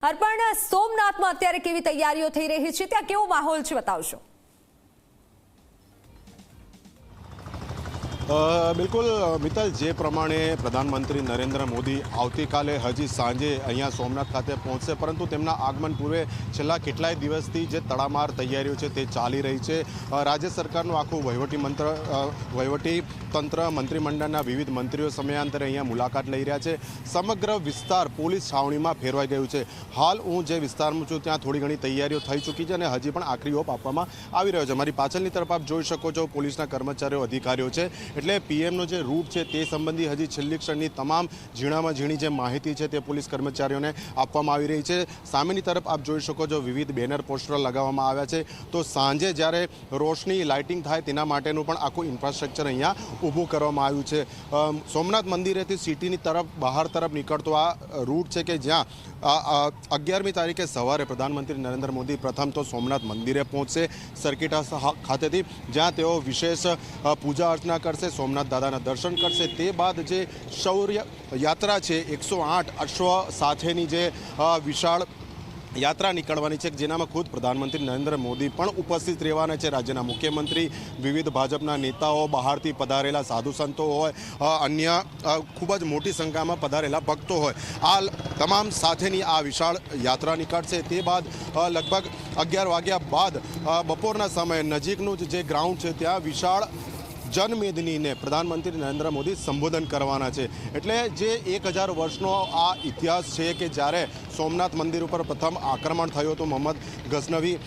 અર્પણ, સોમનાથમાં અત્યારે કેવી તૈયારીઓ થઈ રહી છે, ત્યાં કેવો માહોલ છે, બતાવશો? બિલકુલ મિત્તલ, જે પ્રમાણે પ્રધાનમંત્રી નરેન્દ્ર મોદી આવતીકાલે હજી સાંજે અહીંયા સોમનાથ ખાતે પહોંચશે, પરંતુ તેમના આગમન પૂર્વે છેલ્લા કેટલાય દિવસથી જે તડામાર તૈયારીઓ છે તે ચાલી રહી છે. રાજ્ય સરકારનું આખું વહીવટી તંત્ર, મંત્રીમંડળના વિવિધ મંત્રીઓ સમયાંતરે અહીંયા મુલાકાત લઈ રહ્યા છે. સમગ્ર વિસ્તાર પોલીસ છાવણીમાં ફેરવાઈ ગયું છે. હાલ હું જે વિસ્તારમાં છું ત્યાં થોડી ઘણી તૈયારીઓ થઈ ચૂકી છે અને હજી પણ આખરી ઓપ આપવામાં આવી રહ્યો છે. મારી પાછળની તરફ આપ જોઈ શકો છો, પોલીસના કર્મચારીઓ, અધિકારીઓ છે. એટલે પીએમનો જે રૂટ છે તે સંબંધી હજી છેલ્લી ક્ષણની તમામ ઝીણામાં ઝીણી જે માહિતી છે તે પોલીસ કર્મચારીઓને આપવામાં આવી રહી છે. સામેની તરફ આપ જોઈ શકો છો, વિવિધ બેનર પોસ્ટરો લગાવવામાં આવ્યા છે. તો સાંજે જ્યારે રોશની લાઇટિંગ થાય તેના માટેનું પણ આખું ઇન્ફ્રાસ્ટ્રક્ચર અહીંયા ઊભું કરવામાં આવ્યું છે. સોમનાથ મંદિરેથી સિટીની તરફ બહાર તરફ નીકળતો આ રૂટ છે કે જ્યાં 11મી તારીખે સવારે પ્રધાનમંત્રી નરેન્દ્ર મોદી પ્રથમ તો સોમનાથ મંદિરે પહોંચશે સર્કિટ હાઉસ ખાતેથી, જ્યાં તેઓ વિશેષ પૂજા અર્ચના કરશે, સોમનાથ દાદાના દર્શન કરશે. તે બાદ જે શૌર્ય યાત્રા છે, 108 અશ્વ સાથેની જે વિશાળ યાત્રા નીકળવાની છે, જેનામાં ખુદ પ્રધાનમંત્રી નરેન્દ્ર મોદી પણ ઉપસ્થિત રહેવાના છે. રાજ્યના મુખ્યમંત્રી, વિવિધ ભાજપના નેતાઓ, બહારથી પધારેલા સાધુ સંતો હોય, અન્ય ખૂબ જ મોટી સંખ્યામાં પધારેલા ભક્તો હોય, આ તમામ સાથેની આ વિશાળ યાત્રા નીકળશે. તે બાદ લગભગ 11 વાગ્યા બાદ બપોરના સમયે નજીકનું જે ગ્રાઉન્ડ છે ત્યાં વિશાળ જનમેદનીને પ્રધાનમંત્રી નરેન્દ્ર મોદી સંબોધન કરવાના છે. એટલે જે 1000 વર્ષનો આ ઇતિહાસ છે કે જ્યારે સોમનાથ મંદિર ઉપર પ્રથમ આક્રમણ થયું હતું, મોહમ્મદ ગઝનવી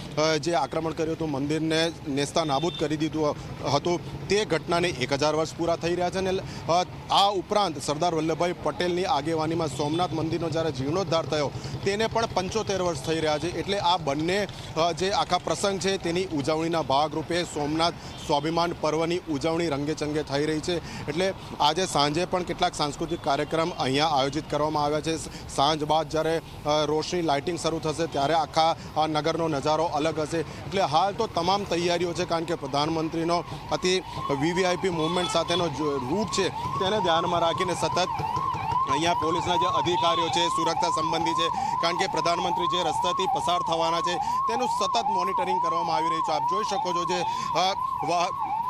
જે આક્રમણ કર્યું હતું, મંદિરને નેસ્તા નાબૂદ કરી દીધું હતું, તે ઘટનાને 1000 વર્ષ પૂરા થઈ રહ્યા છે. અને આ ઉપરાંત સરદાર વલ્લભભાઈ પટેલની આગેવાનીમાં સોમનાથ મંદિરનો જ્યારે જીર્ણોદ્ધાર થયો તેને પણ 75 વર્ષ થઈ રહ્યા છે. એટલે આ બંને જે આખા પ્રસંગ છે તેની ઉજવણીના ભાગરૂપે સોમનાથ સ્વાભિમાન પર્વની ઉજવણી રંગેચંગે થઈ રહી છે. એટલે આજે સાંજે પણ કેટલાક સાંસ્કૃતિક કાર્યક્રમ અહીંયા આયોજિત કરવામાં આવ્યા છે. સાંજ બાદ જ્યારે રોશની લાઇટિંગ શરૂ થશે ત્યારે આખા નગરનો નજારો અલગ હશે. એટલે હાલ તો તમામ તૈયારીઓ છે, કારણ કે પ્રધાનમંત્રીનો અતિ વીવીઆઈપી મૂવમેન્ટ સાથેનો રૂટ છે તેને ધ્યાનમાં રાખીને સતત અહીંયા પોલીસના જે અધિકારીઓ છે, સુરક્ષા સંબંધી છે, કારણ કે પ્રધાનમંત્રી જે રસ્તાથી પસાર થવાના છે તેનું સતત મોનિટરિંગ કરવામાં આવી રહ્યું છે. આપ જોઈ શકો છો, જે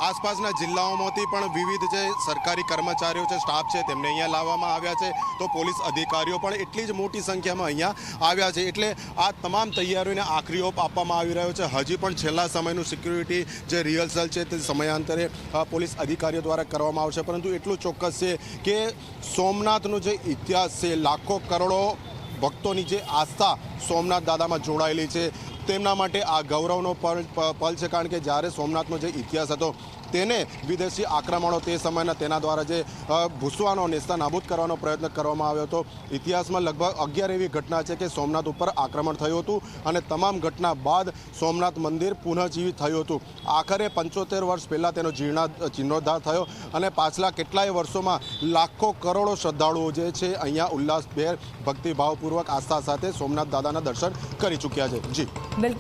આસપાસના જિલ્લાઓમાંથી પણ વિવિધ જે સરકારી કર્મચારીઓ છે, સ્ટાફ છે, તેમને અહીંયા લાવવામાં આવ્યા છે. તો પોલીસ અધિકારીઓ પણ એટલી જ મોટી સંખ્યામાં અહીંયા આવ્યા છે. એટલે આ તમામ તૈયારીઓને આખરી ઓપ આપવામાં આવી રહ્યો છે. હજી પણ છેલ્લા સમયનું સિક્યુરિટી જે રિહર્સલ છે તે સમયાંતરે પોલીસ અધિકારીઓ દ્વારા કરવામાં આવશે. પરંતુ એટલું ચોક્કસ છે કે સોમનાથનો જે ઇતિહાસ છે, લાખો કરોડો ભક્તોની જે આસ્થા સોમનાથ દાદામાં જોડાયેલી છે, તેમના માટે આ ગૌરવનો પલ છે. કારણ કે જ્યારે સોમનાથનો જે ઇતિહાસ હતો તેને વિદેશી આક્રમણો તે સમયના તેના દ્વારા જે ભૂસવાનો, નેસ્તા નાબૂદ કરવાનો પ્રયત્ન કરવામાં આવ્યો હતો. ઇતિહાસમાં લગભગ 11 એવી ઘટના છે કે સોમનાથ ઉપર આક્રમણ થયું હતું અને તમામ ઘટના બાદ સોમનાથ મંદિર પુનઃજીવિત થયું હતું. આખરે 75 વર્ષ પહેલાં તેનો જીર્ણોદ્ધાર થયો અને પાછલા કેટલાય વર્ષોમાં લાખો કરોડો શ્રદ્ધાળુઓ જે છે અહીંયા ઉલ્લાસભેર ભક્તિભાવપૂર્વક આસ્થા સાથે સોમનાથ દાદાના દર્શન કરી ચૂક્યા છે. જી બિલકુલ.